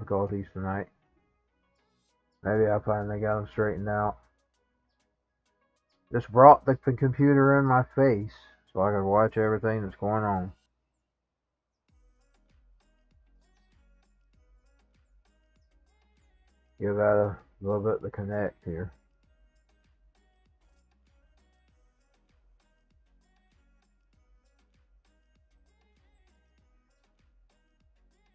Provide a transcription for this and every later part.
difficulties tonight. Maybe I finally got them straightened out. Just brought the computer in my face so I could watch everything that's going on. Give that a little bit to connect here.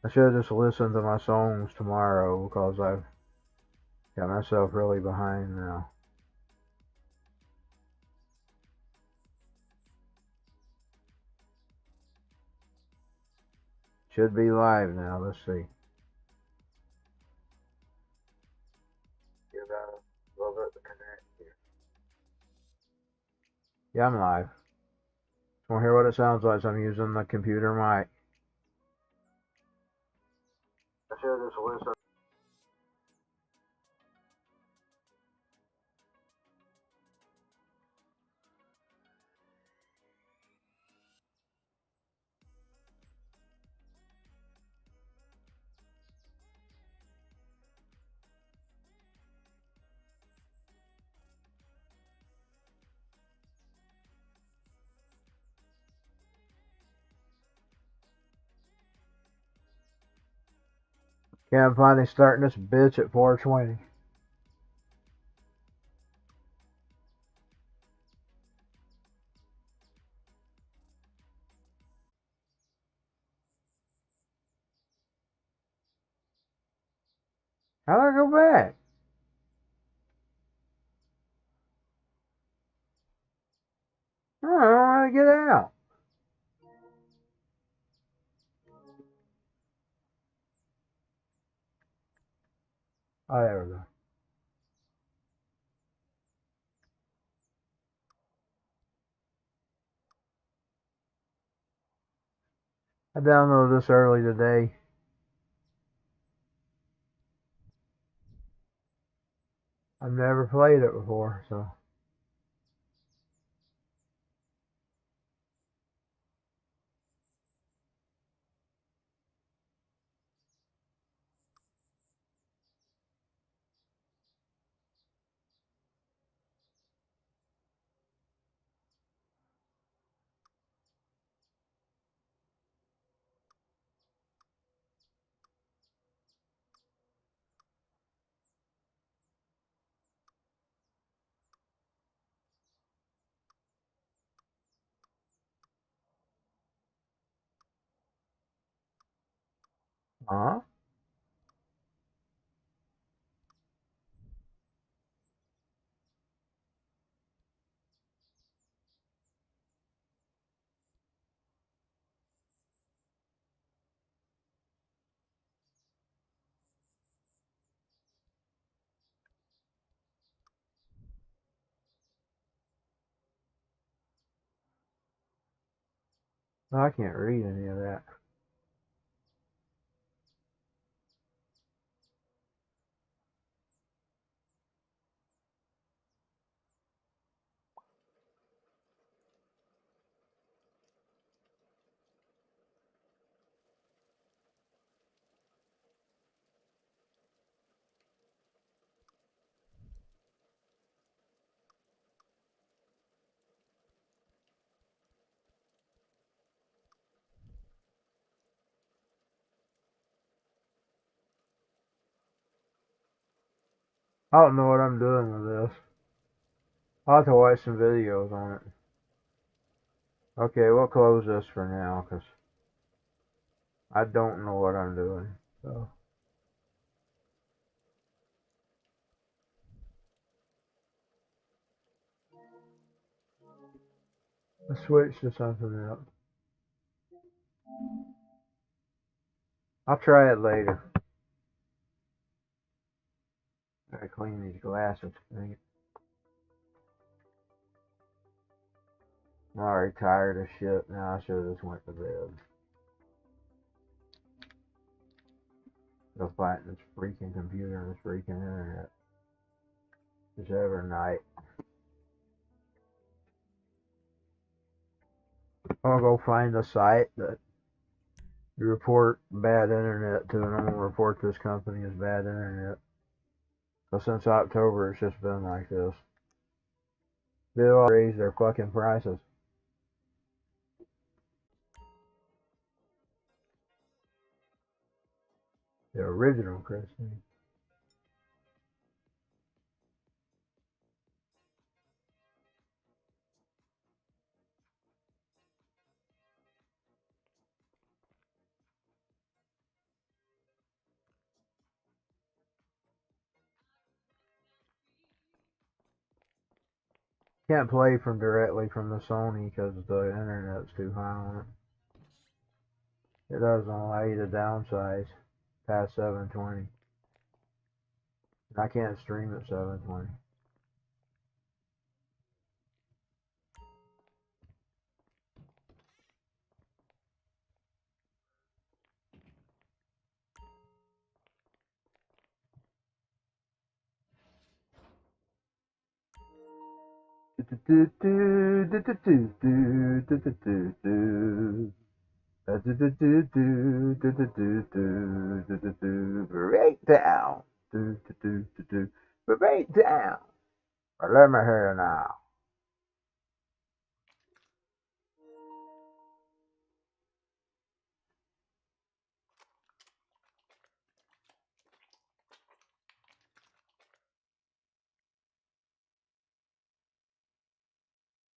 I should just listen to my songs tomorrow because I've got myself really behind now. Should be live now. Let's see. Give that a little bit to connect here. Yeah, I'm live. Just want to hear what it sounds like. So I'm using the computer mic. I should just listen. Yeah, I'm finally starting this bitch at 420. How do I go back? I don't know how to get out. Oh, there we go. I downloaded this early today. I've never played it before, so. Huh? No, I can't read any of that. I don't know what I'm doing with this. I'll have to watch some videos on it. Okay, we'll close this for now because I don't know what I'm doing. So let's switch to something else. I'll try it later. I gotta clean these glasses. Dang it. I'm already tired of shit now. I should have just went to bed. Go fighting this freaking computer and this freaking internet. Just every night. I'll go find a site that You report bad internet to, and I'm gonna report this company as bad internet. So since October, it's just been like this. They all raise their fucking prices. The original Christine. Can't play directly from the Sony because the internet's too high on it. It doesn't allow you to downsize past 720. I can't stream at 720. Breakdown. Breakdown. Let me hear now.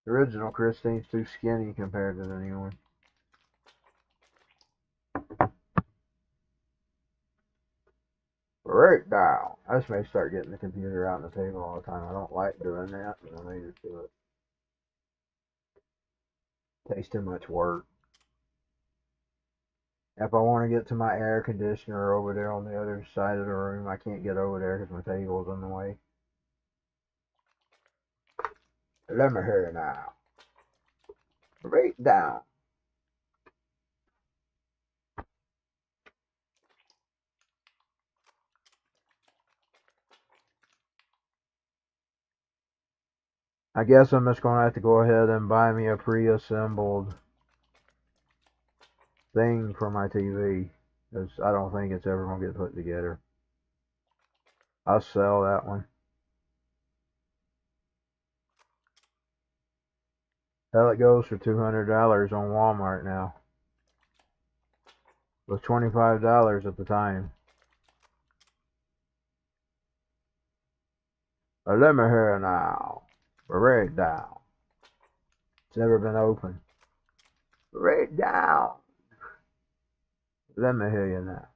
The original Christine's too skinny compared to the new one. Breakdown. I just may start getting the computer out on the table all the time. I don't like doing that, but I may just do it. Takes too much work. If I want to get to my air conditioner over there on the other side of the room, I can't get over there because my table's in the way. Let me hear it now. Breakdown. I guess I'm just going to have to go ahead and buy me a pre-assembled thing for my TV. Because I don't think it's ever going to get put together. I'll sell that one. Hell, it goes for $200 on Walmart now. It was $25 at the time. But let me hear it now. Breakdown. It's never been opened. Breakdown. Let me hear you now.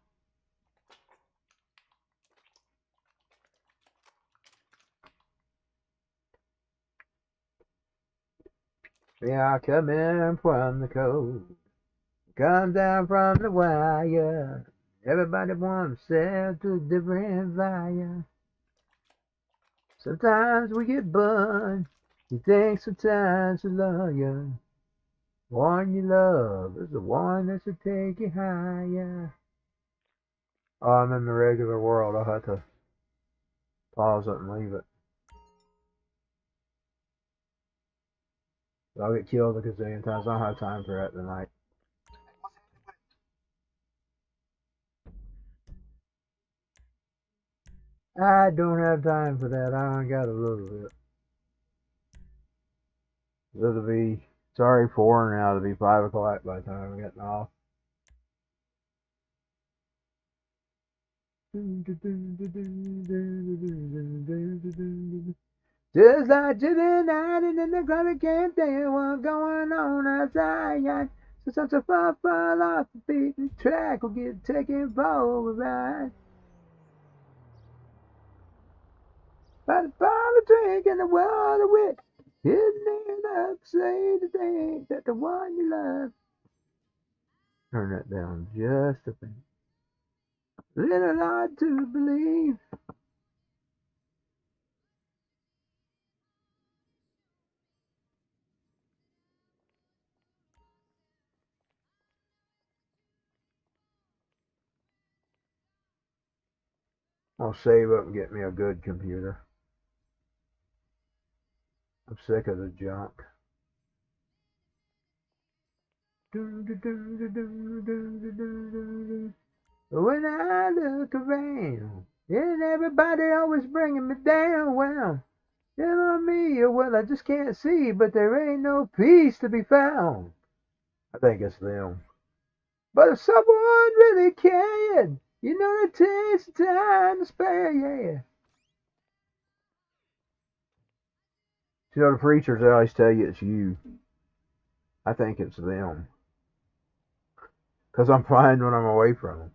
Yeah, I come in from the coast. Come down from the wire. Everybody wants to sell to a different fire. Sometimes we get burned. You think sometimes a lawyer. One you love is the one that should take you higher. Oh, I'm in the regular world. I'll have to pause it and leave it. I'll get killed a gazillion times. I don't have time for that tonight. I don't have time for that. I only got a little bit. It'll be, sorry, 4 now. It'll be 5 o'clock by the time I'm getting off. Just like Jimmy night and then the color can't tell what's going on outside. So such a far fall off the beaten track will get taken for a ride. By the bottle drink and the water wit, hidden in up, say the thing that the one you love. Turn that down just a bit. Little hard to believe. I'll save up and get me a good computer. I'm sick of the junk. When I look around, and everybody always bringing me down. Well, telling me, well, I just can't see, but there ain't no peace to be found. I think it's them. But if someone really cared, you know it takes time to spare, yeah. You know the preachers always tell you it's you. I think it's them. Because I'm fine when I'm away from them.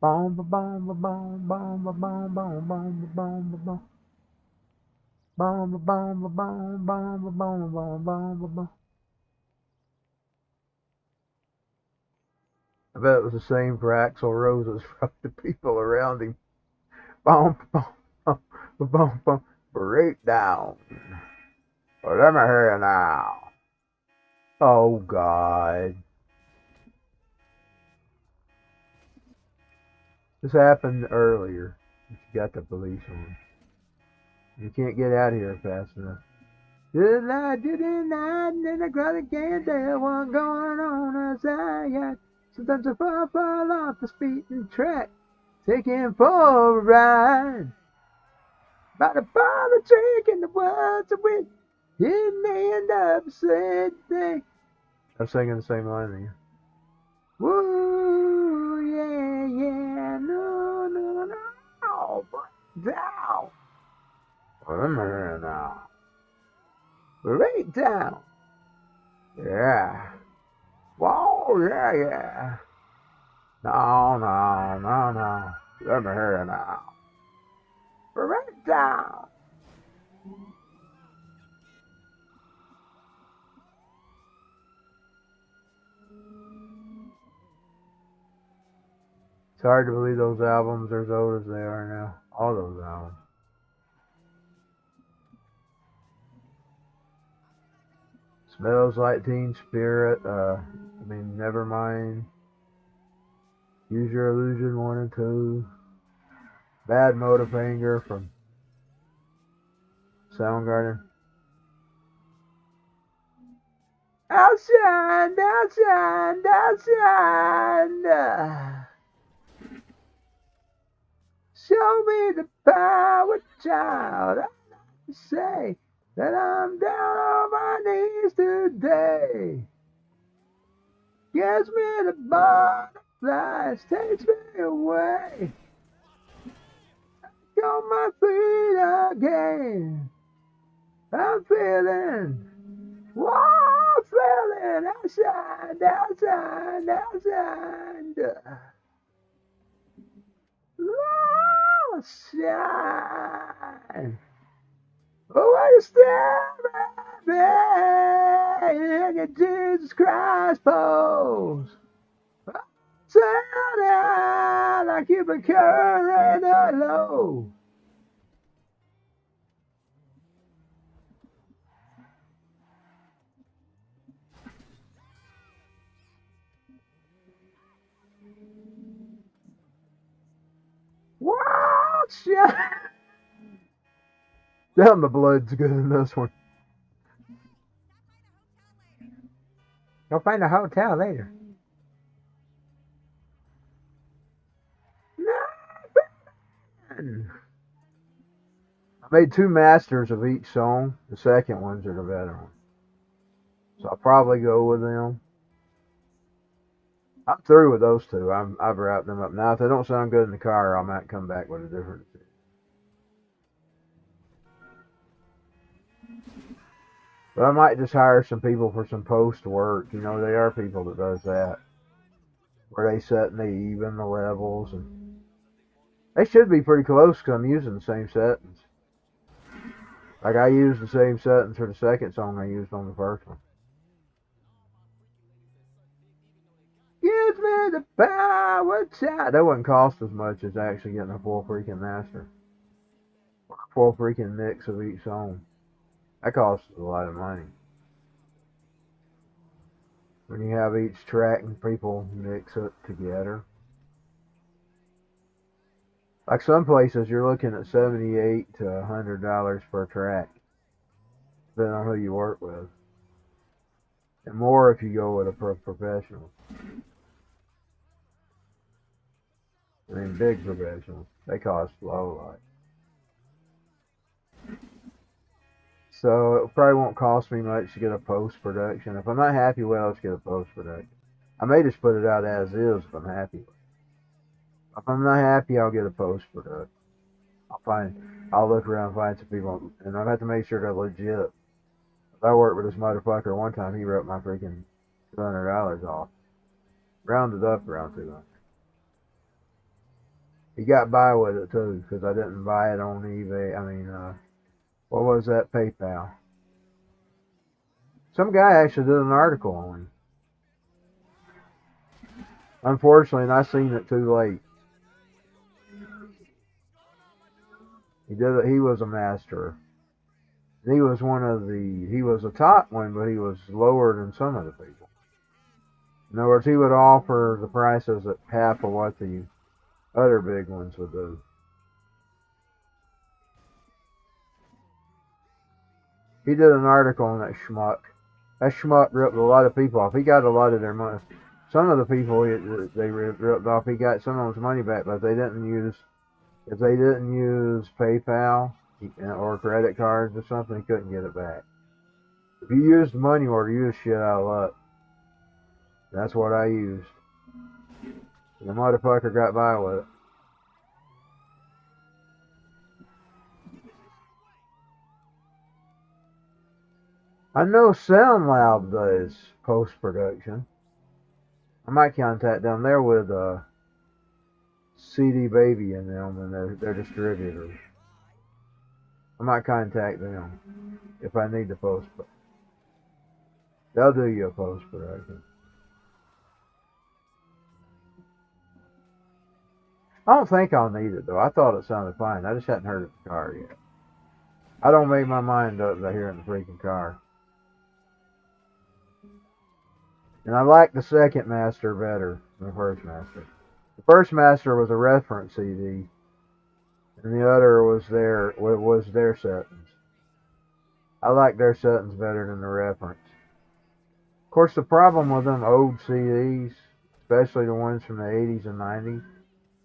Boom, boom, boom, boom, boom, boom, boom, boom, boom, boom, boom, boom. Boom, boom, boom, boom, boom, boom, boom, boom, boom. I bet it was the same for Axl Rose from the people around him. Boom, boom, boom, boom, boom. Breakdown. Well, let me hear you now. Oh, God. This happened earlier. You got the police on. You can't get out of here fast enough. Good night, good night, and then I got again. There what's going on as I got. Sometimes I fall off the speeding track, taking for a ride. By the bottle drink and the words of wit, didn't end up saying thing. I'm singing the same line again. Woo, yeah, yeah, no, no, no, break down. Remember now. Break down. Yeah. Whoa, yeah, yeah. No, no, no, no. Let me hear it now. Break down. It's hard to believe those albums are as old as they are now. All those albums. Smells Like Teen Spirit. Nevermind. Use Your Illusion 1 and 2. Bad Motive Anger from Soundgarden. Outside, outside, outside. Show me the power, child. I say that I'm down on my knees today. Gives me the butterflies, takes me away. On my feet again. I'm feeling, whoa, feeling outside, outside, outside. Outside. Oh, I stare at me in your Jesus Christ pose. Turn out like you've been carrying a load. Watch out! Damn, the blood's good in this one. You'll find a hotel later. I made 2 masters of each song. The second ones are the better ones. So I'll probably go with them. I'm through with those 2. I've wrapped them up. Now, if they don't sound good in the car, I might come back with a different decision. But I might just hire some people for some post work. You know, there are people that does that. Where they set and they even the levels. And they should be pretty close because I'm using the same settings. Like I used the same settings for the second song I used on the first one. Gives me the power, child. That wouldn't cost as much as actually getting a full freaking master. Or a full freaking mix of each song. That costs a lot of money. When you have each track and people mix it together. Like some places, you're looking at $78 to $100 per track, depending on who you work with. and more if you go with a professional. I mean, big professionals. They cost low, like. So it probably won't cost me much to get a post-production. If I'm not happy with it, I'll just get a post-production. I may just put it out as is if I'm happy with it. If I'm not happy, I'll get a post-production. I'll look around and find some people, and I'll have to make sure they're legit. I worked with this motherfucker one time. He wrote my freaking $200 off. Rounded up around 200. He got by with it too, because I didn't buy it on eBay. I mean, what was that? PayPal. Some guy actually did an article on him. Unfortunately, and I seen it too late. He did it. He was a master. He was he was a top one, but he was lower than some of the people. In other words, he would offer the prices at half of what the other big ones would do. He did an article on that schmuck. That schmuck ripped a lot of people off. He got a lot of their money. Some of the people they ripped off, he got some of his money back, but if they didn't use PayPal or credit cards or something, he couldn't get it back. If you used the money order, you just shit out of luck. That's what I used. The motherfucker got by with it. I know SoundLab does post-production. I might contact them. They're with CD Baby and them, and they're distributors. I might contact them if I need to post. They'll do you a post-production. I don't think I'll need it though. I thought it sounded fine. I just hadn't heard it in the car yet. I don't make my mind up by hearing the freaking car. And I like the second master better than the first master. The first master was a reference CD, and the other was their settings. I like their settings better than the reference. Of course, the problem with them old CDs, especially the ones from the 80s and 90s,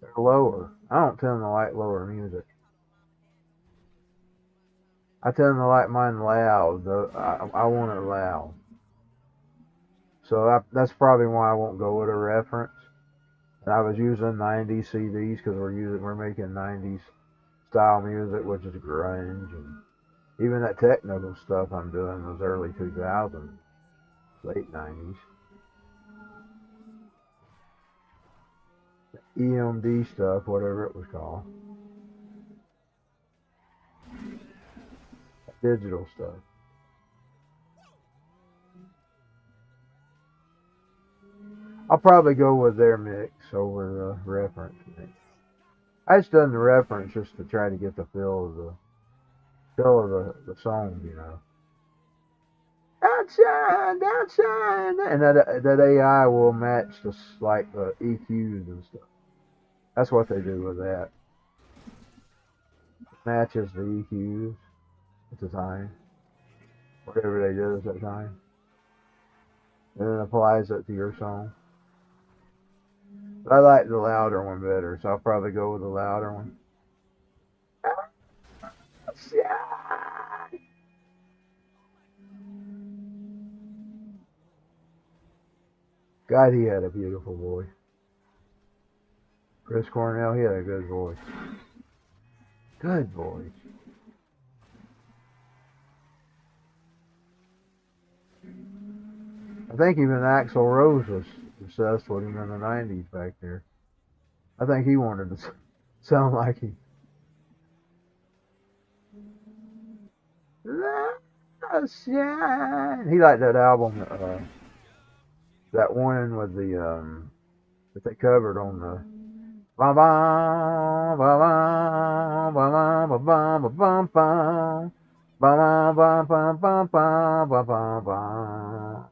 they're lower. I don't tend to like lower music. I tend to like mine loud. I want it loud. So that's probably why I won't go with a reference. And I was using 90s CDs because we're making 90s style music, which is grunge, and even that technical stuff I'm doing was early 2000s, late 90s. EMD stuff, whatever it was called. Digital stuff. I'll probably go with their mix over the reference mix. I just done the reference just to try to get the feel of the song, you know. Outside, outside, and that AI will match the EQs and stuff. That's what they do with that. It matches the EQs at the time, whatever they did at that time, and then applies it to your song. But I like the louder one better, so I'll probably go with the louder one. God, he had a beautiful voice. Chris Cornell, he had a good voice. Good voice. I think even Axl Rose was obsessed with him in the 90s back there. I think he wanted to sound like him. He liked that album, that one with the that they covered on the ba ba ba ba ba ba ba ba ba ba ba ba ba ba ba ba ba.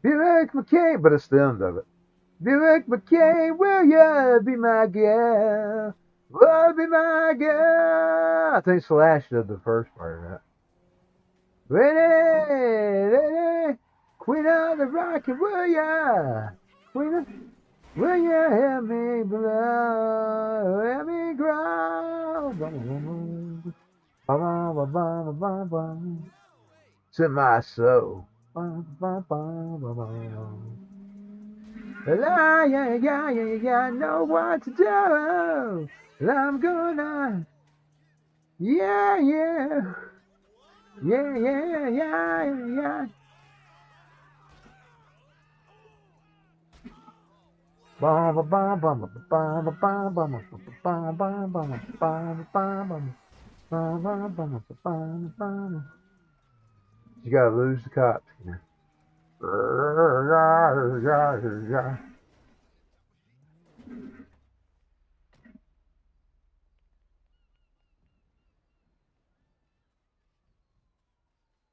Buick McCain, but it's the end of it. Buick McCain, will ya be my girl? Will be my girl. I think Slash did the first part of that. Ready, Queen of the Rocky, will ya? Queen of, will ya help me blow? Help me grow. To my soul. Yeah, yeah, yeah, yeah, yeah, know what to do. I'm gonna, yeah, yeah, yeah, yeah, yeah, yeah. Bum bum bum bum bum bum bum bum bum bum bum bum bum bum. You gotta lose the cops.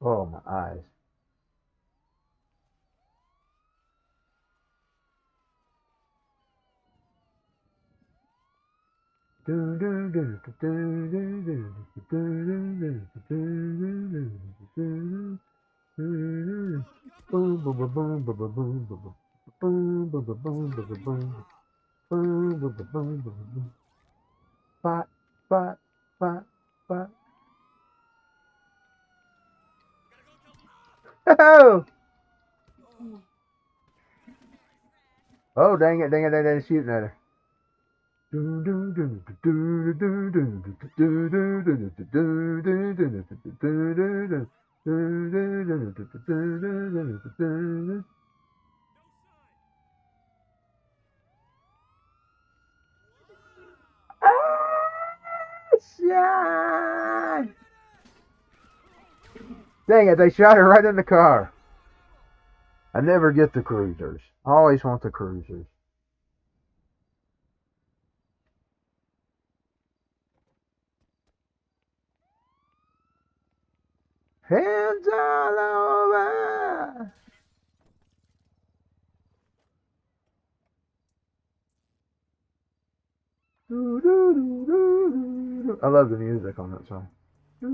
Oh my eyes. Boom, boom, boom, boom, boom, boom, boom, boom, boom, boom, boom, boom, boom, boom, boom, boom, boom, boom, boom. Fight, fight, fight, fight. Oh, oh, dang it, dang it, they're shooting at her. Shot! Dang it, they shot her right in the car. I never get the cruisers. I always want the cruisers. Hands all over. I love the music on that song. I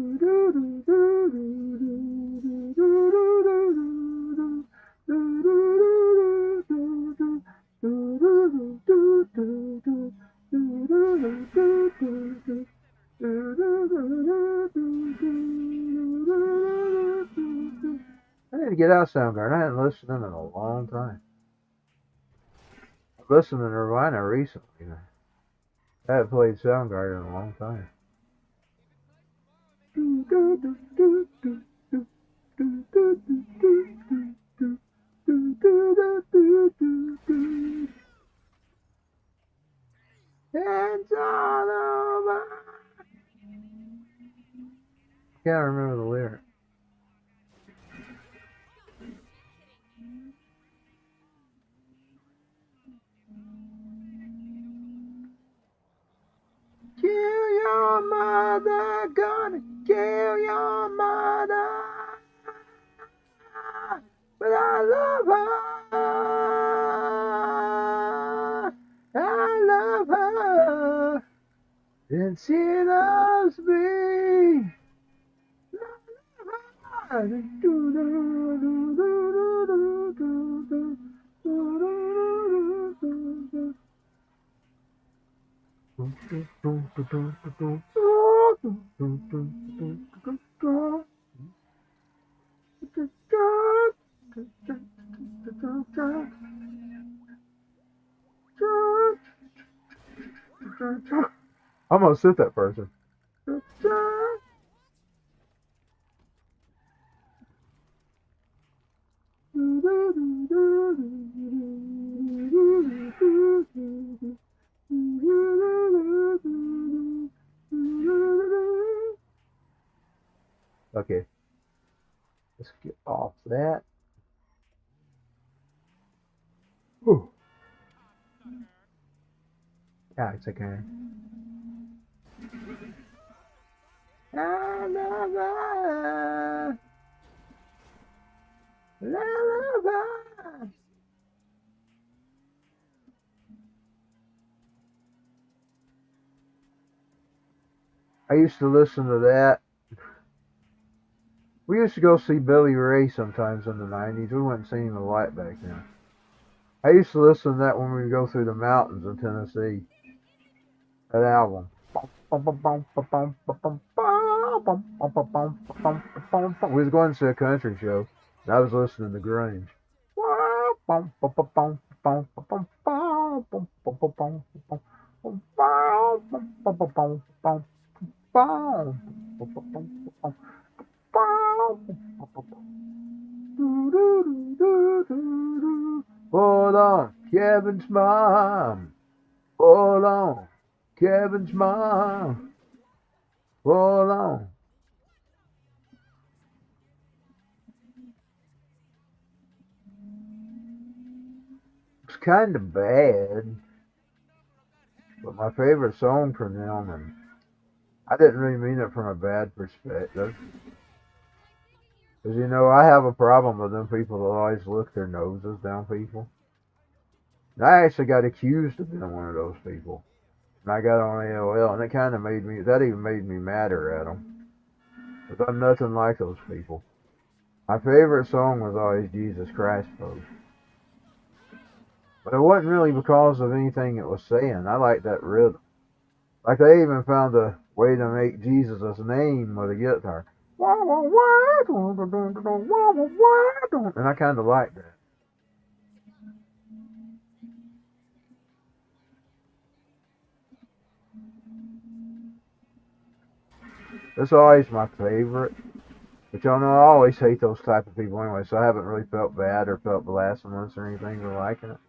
need to get out Soundgarden. I haven't listened to them in a long time. I've listened to Nirvana recently. I haven't played Soundgarden in a long time. It's all over. Can't remember the lyric. Kill your mother, gonna kill your mother. But I love her. I love her. And she loves me. I'm gonna sit that person. Okay, let's get off that. Ooh. Yeah, it's okay. I love her. I love her. I used to listen to that. We used to go see Billy Ray sometimes in the 90s. We went and seen him a lot back then. I used to listen to that when we would go through the mountains in Tennessee. That album. We was going to see a country show, and I was listening to grunge. Hold on, Kevin's mom. Hold on, Kevin's mom. Hold on. It's kind of bad, but my favorite song from them, and I didn't really mean it from a bad perspective. Because, you know, I have a problem with them people that always look their noses down people. And I actually got accused of being one of those people. And I got on AOL, and it kind of made me, that even made me madder at them. Because I'm nothing like those people. My favorite song was always Jesus Christ, folks. But it wasn't really because of anything it was saying. I like that rhythm. Like they even found a way to make Jesus' name with a guitar. And I kind of like that. That's always my favorite. But y'all know I always hate those type of people anyway, so I haven't really felt bad or felt blasphemous or anything for liking it.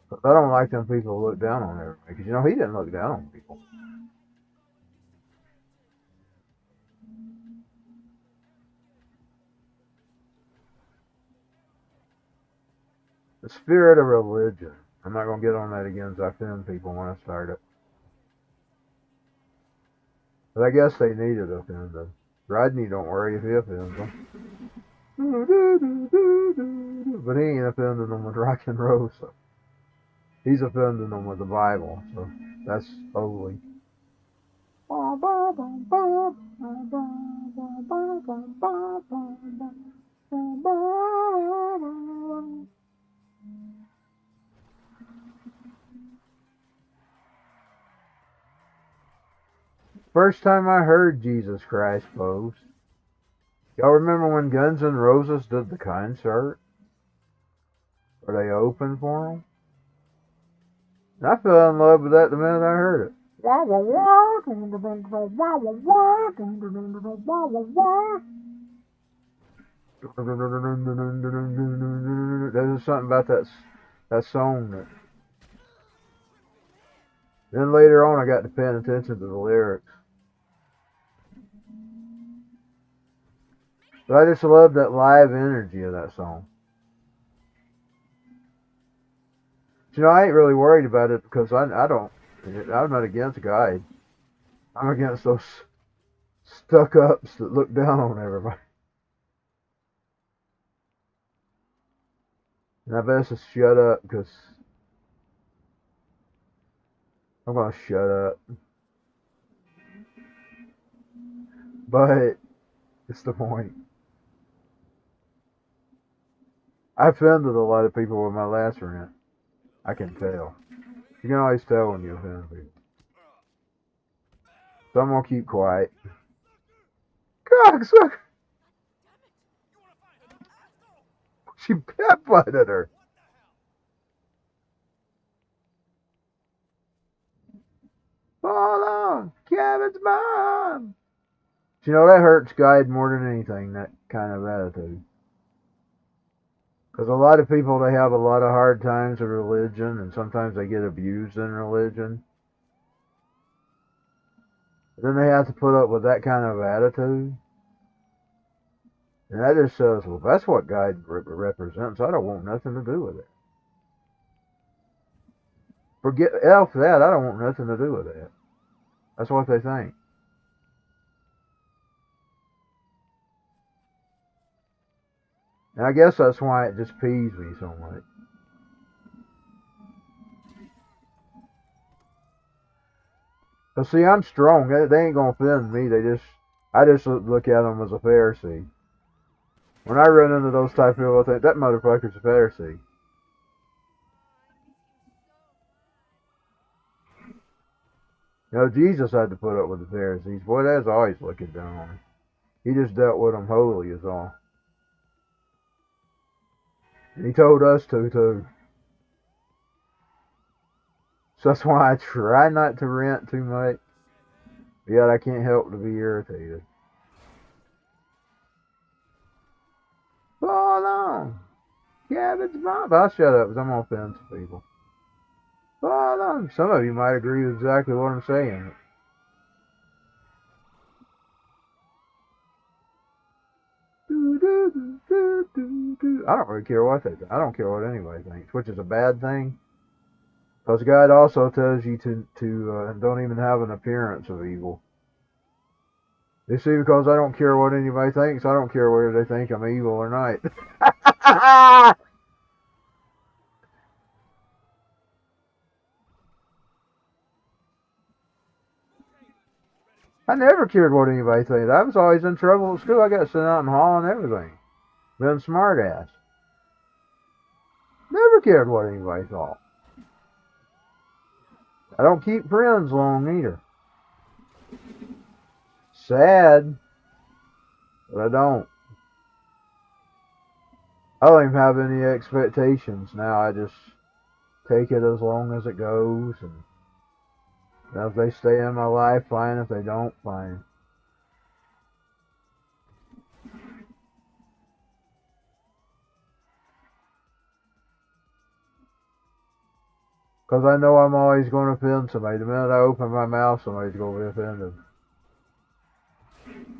But I don't like them people who look down on everybody. Because, you know, he didn't look down on people. The spirit of religion. I'm not going to get on that again as I offend people when I start it. But I guess they needed to offend them. Rodney don't worry if he offends them. But he ain't offending them with rock and roll, so he's offending them with the Bible, so that's holy. First time I heard Jesus Christ, folks. Y'all remember when Guns N' Roses did the concert? Where they opened for them? And I fell in love with that the minute I heard it. There's something about that song that. Then later on, I got to paying attention to the lyrics. But I just love that live energy of that song. You know, I ain't really worried about it because I'm not against God. I'm against those stuck-ups that look down on everybody. And I best just shut up because I'm going to shut up. But it's the point. I offended a lot of people with my last rant. I can tell. You can always tell when you offend people. So I'm going to keep quiet. Cocksucker! She pet-butted her. Hold on, Kevin's mom. You know, that hurts God more than anything, that kind of attitude. Because a lot of people, they have a lot of hard times with religion, and sometimes they get abused in religion. Then they have to put up with that kind of attitude. And that just says, well, that's what God represents. I don't want nothing to do with it. Forget F that. I don't want nothing to do with that. That's what they think. And I guess that's why it just peeves me so much. But see, I'm strong. They ain't gonna offend me. I just look at them as a Pharisee. When I run into those type of people, I think that motherfucker's a Pharisee. You know, Jesus had to put up with the Pharisees. Boy, that's always looking down on him. He just dealt with them holy is all. And he told us to, too. So that's why I try not to rant too much. Yet I can't help to be irritated. Hold on. Cabbage Bob. I'll shut up because I'm going to offend some people. Hold on. Some of you might agree with exactly what I'm saying. I don't really care what they think. I don't care what anybody thinks, which is a bad thing. Because God also tells you to don't even have an appearance of evil. You see, because I don't care what anybody thinks, I don't care whether they think I'm evil or not. I never cared what anybody thinks. I was always in trouble at school. I got sent out in the hall and everything. Been smart ass. Never cared what anybody thought. I don't keep friends long either. Sad, but I don't. I don't even have any expectations now. I just take it as long as it goes, and if they stay in my life, fine. If they don't, fine. Because I know I'm always going to offend somebody. The minute I open my mouth, somebody's going to be offended.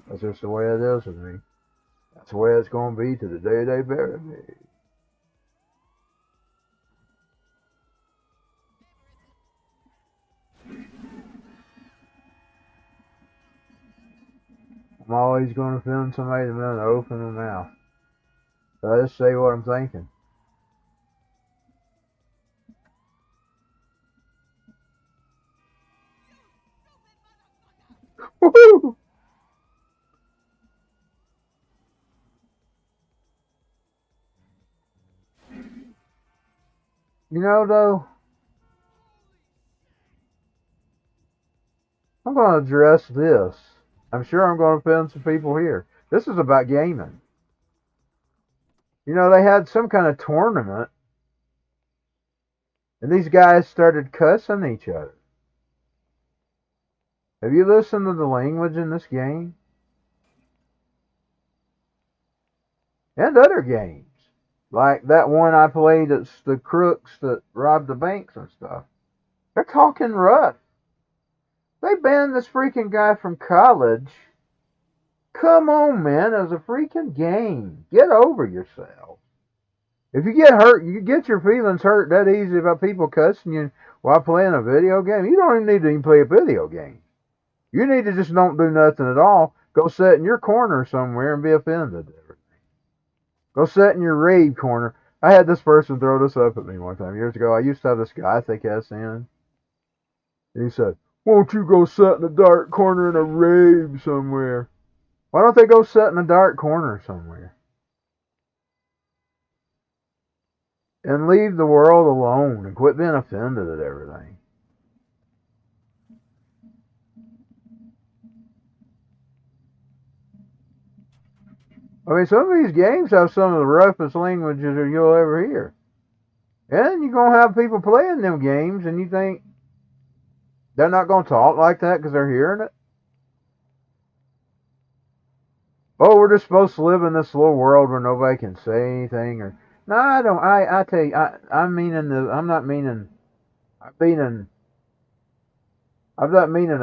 That's just the way it is with me. That's the way it's going to be to the day they bury me. I'm always going to offend somebody the minute I open my mouth. So I just say what I'm thinking. Woo-hoo! You know, though, I'm going to address this. I'm sure I'm going to offend some people here. This is about gaming. You know, they had some kind of tournament, and these guys started cussing each other. Have you listened to the language in this game? And other games. Like that one I played, it's the crooks that robbed the banks and stuff. They're talking rough. They banned this freaking guy from college. Come on, man. It was a freaking game. Get over yourself. If you get hurt, you get your feelings hurt that easy about people cussing you while playing a video game. You don't even need to even play a video game. You need to just don't do nothing at all. Go sit in your corner somewhere and be offended. Go sit in your rave corner. I had this person throw this up at me one time years ago. I used to have this guy I think S.N. And he said, "Won't you go sit in a dark corner in a rave somewhere?" Why don't they go sit in a dark corner somewhere? And leave the world alone and quit being offended at everything. I mean, some of these games have some of the roughest languages you'll ever hear. And you're going to have people playing them games, and you think they're not going to talk like that because they're hearing it? Oh, we're just supposed to live in this little world where nobody can say anything. Or no, I don't. I tell you, I'm not meaning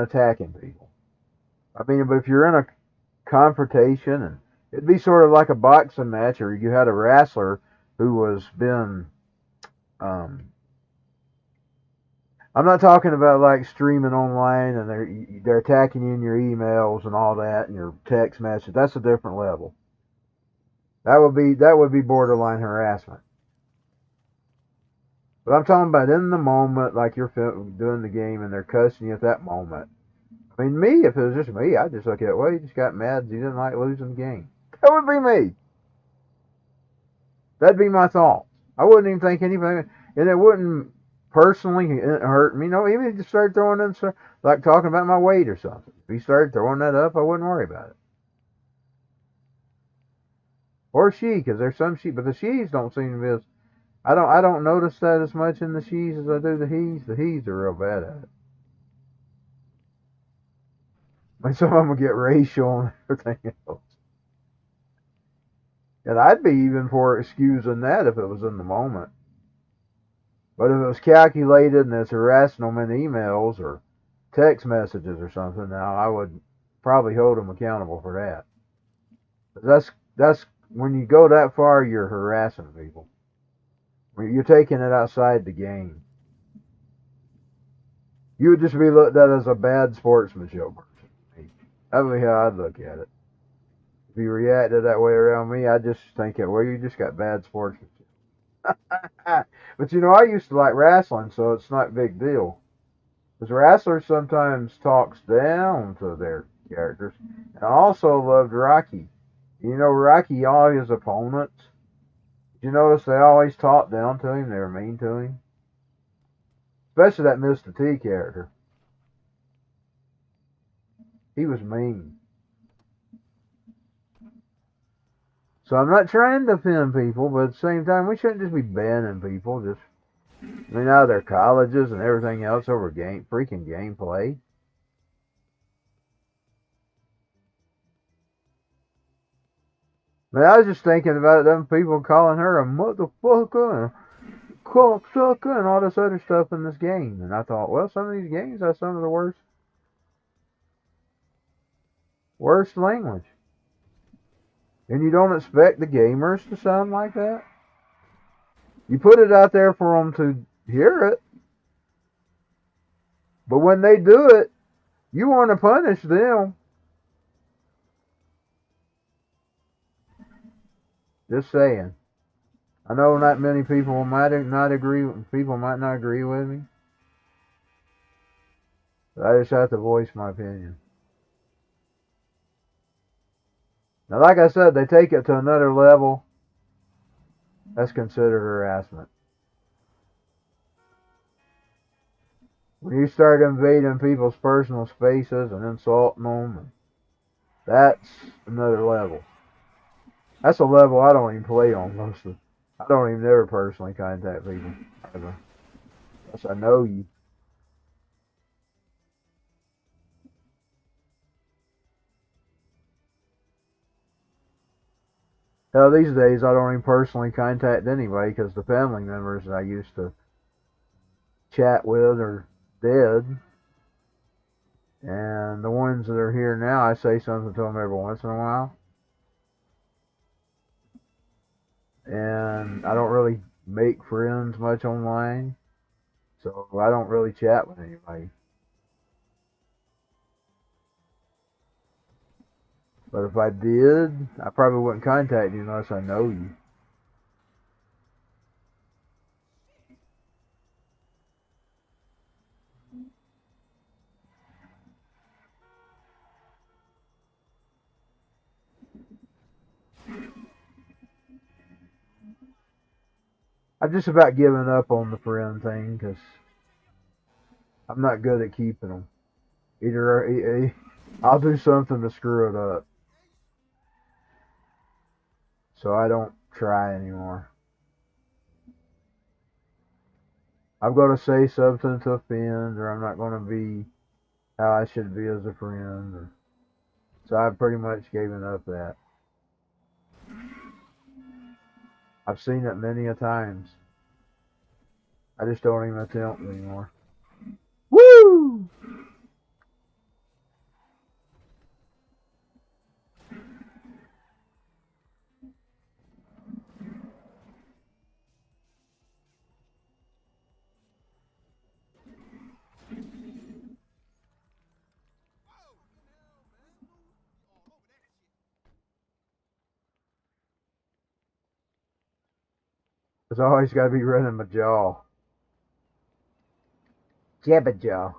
attacking people. I mean, but if you're in a confrontation, and it'd be sort of like a boxing match, or you had a wrestler who was been, I'm not talking about like streaming online and they're attacking you in your emails and all that and your text messages. That's a different level. That would be borderline harassment. But I'm talking about in the moment, like you're doing the game and they're cussing you at that moment. I mean, me, if it was just me, I'd just look at it, well, he just got mad. He didn't like losing the game. That would be me. That'd be my thought. I wouldn't even think anything, and it wouldn't personally hurt me. No, even if he just started throwing in, like talking about my weight or something. If he started throwing that up, I wouldn't worry about it. Or she, because there's some she, but the she's don't seem to be as. I don't notice that as much in the she's as I do the he's. The he's are real bad at it. I mean, some of them will get racial and everything else. And I'd be even for excusing that if it was in the moment. But if it was calculated and it's harassing them in emails or text messages or something, now I would probably hold them accountable for that. But that's when you go that far, you're harassing people. You're taking it outside the game. You would just be looked at as a bad sportsmanship person. That would be how I'd look at it. If you reacted that way around me, I'd just think, well, you just got bad sportsmanship. But you know, I used to like wrestling, so it's not a big deal. Because wrestlers sometimes talks down to their characters. And I also loved Rocky. You know, Rocky, all his opponents, did you notice they always talked down to him? They were mean to him. Especially that Mr. T character. He was mean. So I'm not trying to offend people, but at the same time, we shouldn't just be banning people. I mean, out of their colleges and everything else over freaking gameplay. I mean, I was just thinking about them people calling her a motherfucker and cocksucker and all this other stuff in this game. And I thought, well, some of these games have some of the worst language. And you don't expect the gamers to sound like that? You put it out there for them to hear it. But when they do it, you want to punish them. Just saying. I know not many people might not agree. People might not agree with me. But I just have to voice my opinion. Now, like I said, they take it to another level. That's considered harassment. When you start invading people's personal spaces and insulting them, that's another level. That's a level I don't even play on mostly. I don't even ever personally contact people. Unless I know you. Hell, these days I don't even personally contact anybody because the family members that I used to chat with are dead. And the ones that are here now, I say something to them every once in a while. And I don't really make friends much online. So I don't really chat with anybody. But if I did, I probably wouldn't contact you unless I know you. I've just about given up on the friend thing because I'm not good at keeping them. Either I'll do something to screw it up. So I don't try anymore. I'm going to say something to offend, or I'm not going to be how I should be as a friend. So I've pretty much given up that. I've seen it many a times. I just don't even attempt anymore. Woo! There's always got to be running my jaw. Jabba jaw.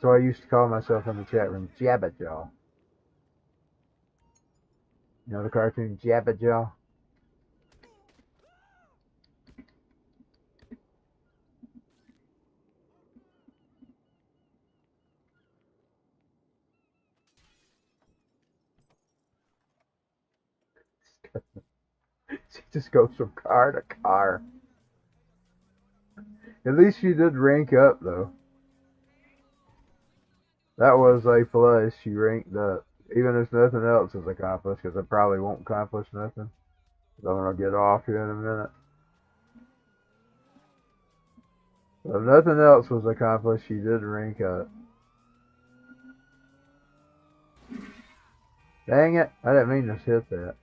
So I used to call myself in the chat room Jabberjaw. You know the cartoon Jabberjaw? She just goes from car to car. At least she did rank up, though. That was a plus. She ranked up. Even if nothing else is accomplished, because I probably won't accomplish nothing. I'm going to get off here in a minute. So if nothing else was accomplished, she did rank up. Dang it. I didn't mean to hit that.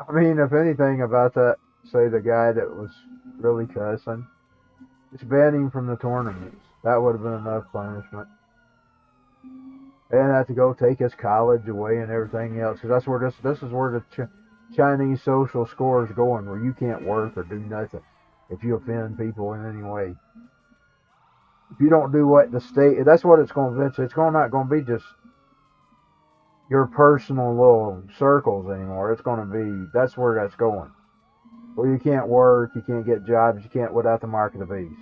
I mean, if anything about that, say the guy that was really cussing, just ban him from the tournaments. That would have been enough punishment. They didn't have to go take his college away and everything else, because that's where this is where the Chinese social score is going, where you can't work or do nothing if you offend people in any way. If you don't do what the state, that's what it's going to be. It's not going to be just your personal little circles anymore. It's going to be, that's where that's going. Where you can't work, you can't get jobs, you can't without the mark of the beast.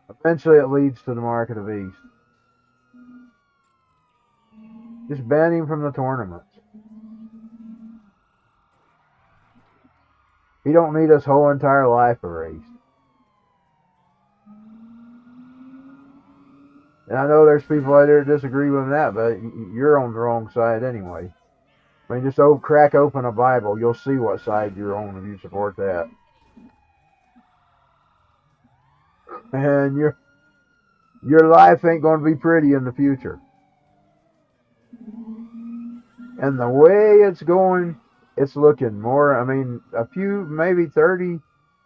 Eventually it leads to the mark of the beast. Just ban him from the tournaments. He don't need his whole entire life erased. And I know there's people out there that disagree with that, but you're on the wrong side anyway. I mean, just crack open a Bible. You'll see what side you're on if you support that. And your life ain't going to be pretty in the future. And the way it's going, it's looking more, I mean, a few, maybe 30,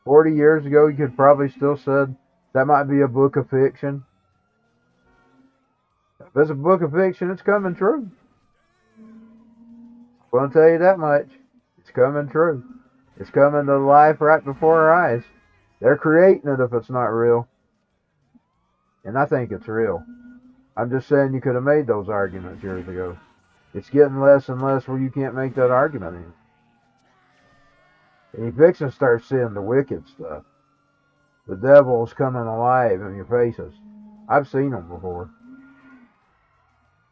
40 years ago, you could probably still said that might be a book of fiction. If it's a book of fiction, it's coming true. I'm going to tell you that much. It's coming true. It's coming to life right before our eyes. They're creating it if it's not real. And I think it's real. I'm just saying you could have made those arguments years ago. It's getting less and less where you can't make that argument anymore. And you're fixing to start seeing the wicked stuff. The devil's coming alive in your faces. I've seen them before.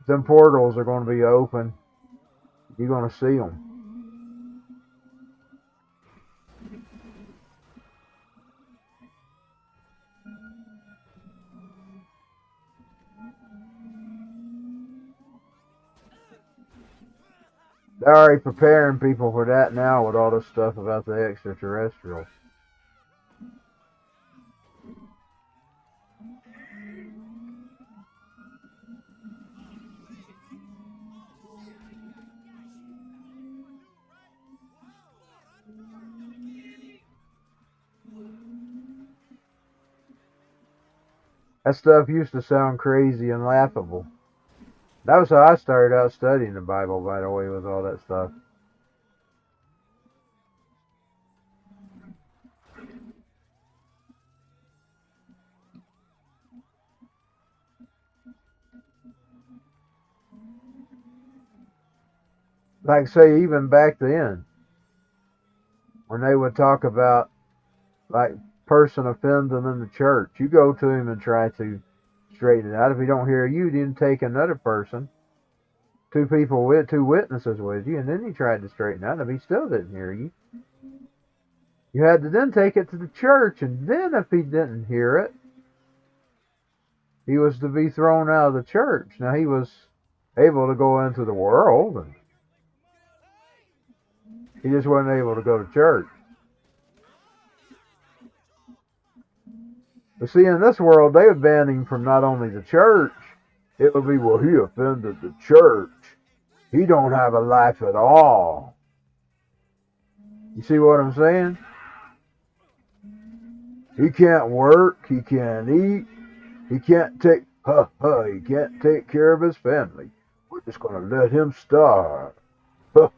Them portals are going to be open. You're going to see them. They're already preparing people for that now with all this stuff about the extraterrestrials. That stuff used to sound crazy and laughable. That was how I started out studying the Bible, by the way, with all that stuff. Like, say, even back then, when they would talk about, like, person offending in the church, you go to him and try to straighten it out. If he don't hear you, then take another person, two witnesses with you, and then he tried to straighten out. If he still didn't hear you, you had to then take it to the church, and then if he didn't hear it, he was to be thrown out of the church. Now, he was able to go into the world, and he just wasn't able to go to church. But see, in this world, they would ban him from not only the church, it would be, well, he offended the church. He don't have a life at all. You see what I'm saying? He can't work. He can't eat. He can't take, he can't take care of his family. We're just going to let him starve. We're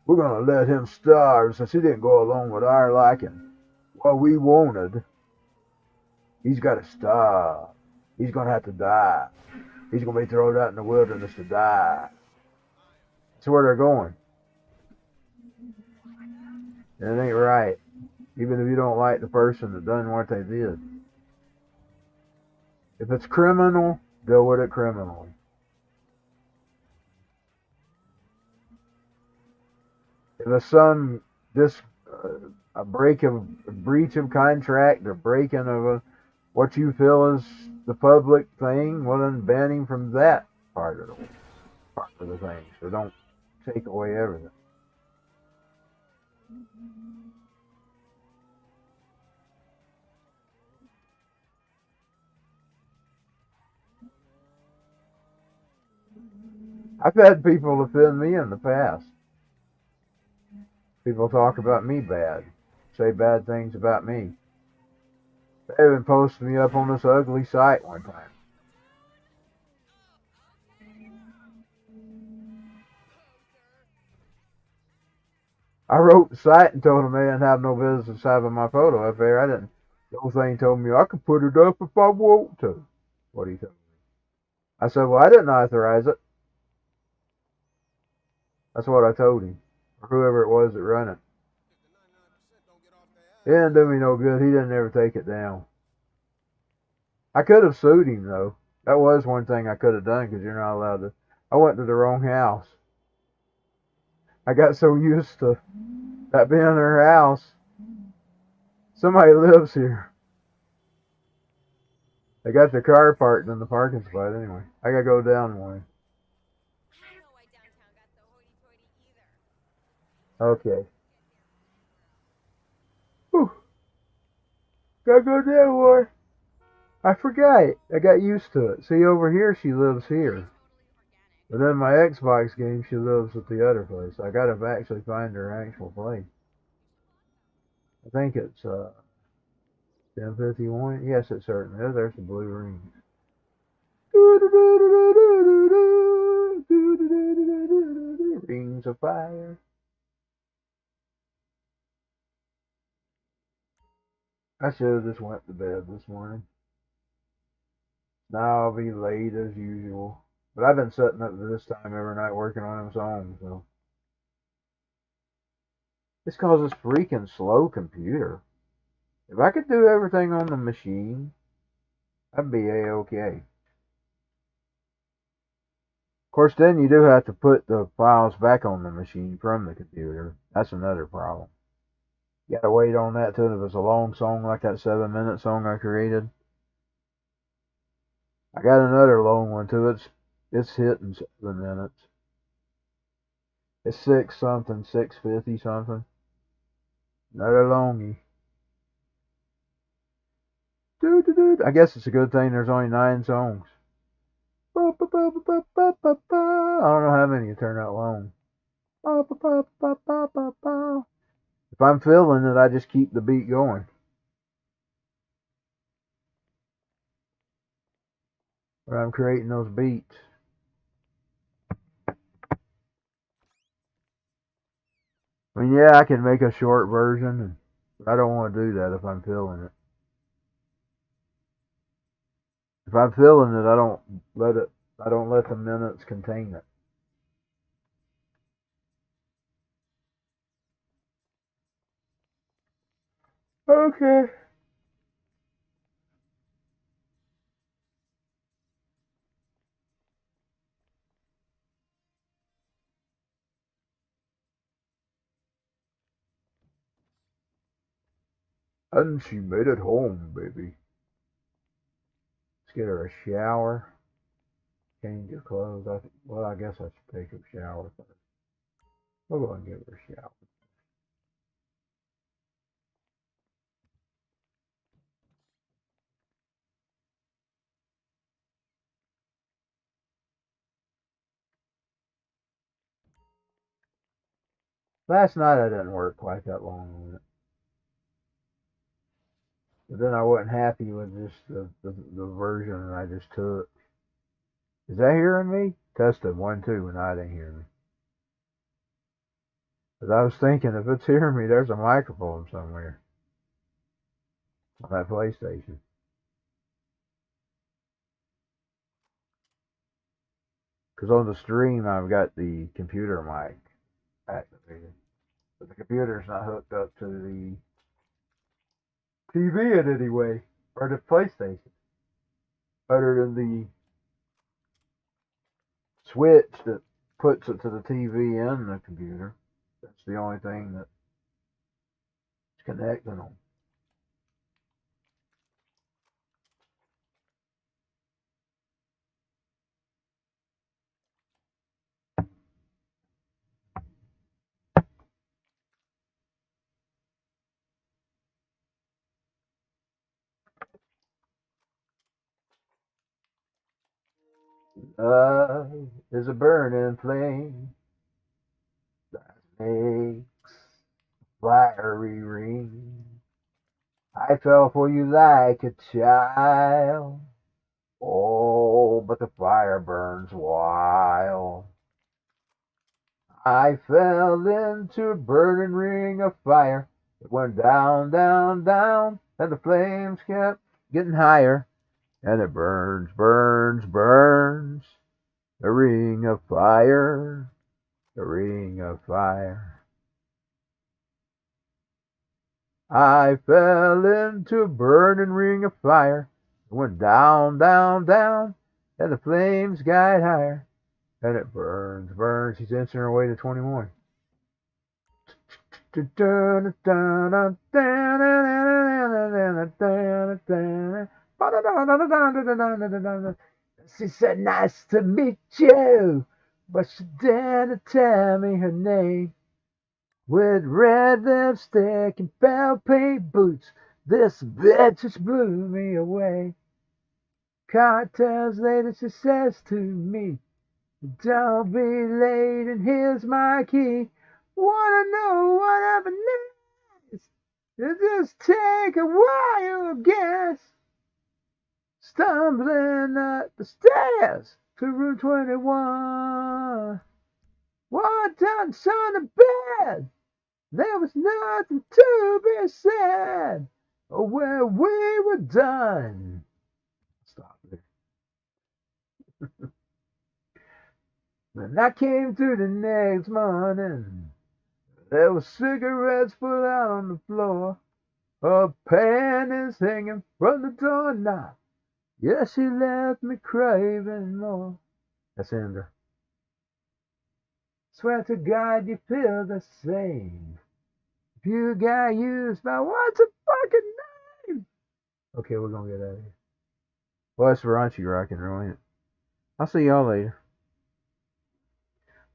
going to let him starve since he didn't go along with our liking. What we wanted, he's got to starve. He's going to have to die. He's going to be thrown out in the wilderness to die. That's where they're going. And it ain't right. Even if you don't like the person that done what they did. If it's criminal, deal with it criminally. If it's some a breach of contract or breaking of what you feel is the public thing, well then ban him from that part of the thing. So don't take away everything. I've had people offend me in the past. People talk about me bad, say bad things about me. They even posted me up on this ugly site one time. I wrote the site and told them they didn't have no business having my photo up there. I didn't. The whole thing told me I could put it up if I want to. What do you think? I said, well, I didn't authorize it. That's what I told him, or whoever it was that ran it. It didn't do me no good. He didn't ever take it down. I could have sued him though. That was one thing I could have done because you're not allowed to. I went to the wrong house. I got so used to that being their house. Somebody lives here. They got their car parked in the parking spot anyway. I gotta go down one. Okay. Whew. Gotta go down one. I forgot. I got used to it. See, over here she lives here. But in my Xbox game, she lives at the other place. I gotta actually find her actual place. I think it's 1051. Yes, it certainly is. There's the blue rings. Rings of fire. I should have just went to bed this morning. Now I'll be late as usual. But I've been sitting up to this time every night working on them songs, so. It's cause this freaking slow computer. If I could do everything on the machine, I'd be A-okay. Of course, then you do have to put the files back on the machine from the computer. That's another problem. You gotta wait on that too. If it's a long song like that 7-minute song I created. I got another long one too. It's hitting 7 minutes. It's 6 something, 650 something. Another longie. I guess it's a good thing there's only 9 songs. I don't know how many you turn out long. If I'm feeling it, I just keep the beat going. When I'm creating those beats. I mean, yeah, I can make a short version, but I don't want to do that if I'm feeling it. If I'm feeling it, I don't let it. I don't let the minutes contain it. Okay. And she made it home, baby. Let's get her a shower. Change her clothes. Well, I guess I should take a shower first. We'll go and give her a shower. Last night I didn't work quite that long on it. But then I wasn't happy with just the version that I just took. Is that hearing me? Tested 1, 2, and I didn't hear me. But I was thinking, if it's hearing me, there's a microphone somewhere on that PlayStation. Because on the stream, I've got the computer mic activated. But the computer's not hooked up to the TV in any way, or the PlayStation, other than the switch that puts it to the TV and the computer. That's the only thing that's connecting them. Love is a burning flame that makes fiery ring. I fell for you like a child. Oh, but the fire burns wild. I fell into a burning ring of fire. It went down, down, down, and the flames kept getting higher. And it burns, burns, burns. The ring of fire, the ring of fire. I fell into a burning ring of fire. It went down, down, down, and the flames got higher. And it burns, burns. She's inching her way to 21. She said, nice to meet you, but she didn't tell me her name. With red lipstick and pale paint boots, this bitch just blew me away. Cocktails later, she says to me, don't be late, and here's my key. Wanna know what happened next? It just take a while, I guess. Stumbling up the stairs to room 21. Walked out and saw the bed. There was nothing to be said. Well, we were done. Stop there. When I came to the next morning, there were cigarettes put out on the floor. Her panties hanging from the doorknob. Yeah, she left me craving more. That's Ender. Swear to God you feel the same. If you got used by what's a fucking name? Okay, we're gonna get out of here. Well, it's raunchy rockin' ruin it. I'll see y'all later.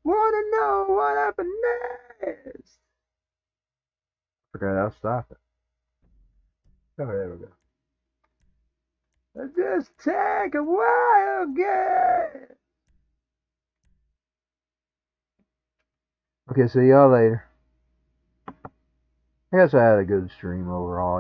Wanna know what happened next? Forgot I'll stop it. Oh, there we go. It just take a while, again. Okay, see y'all later. I guess I had a good stream overall.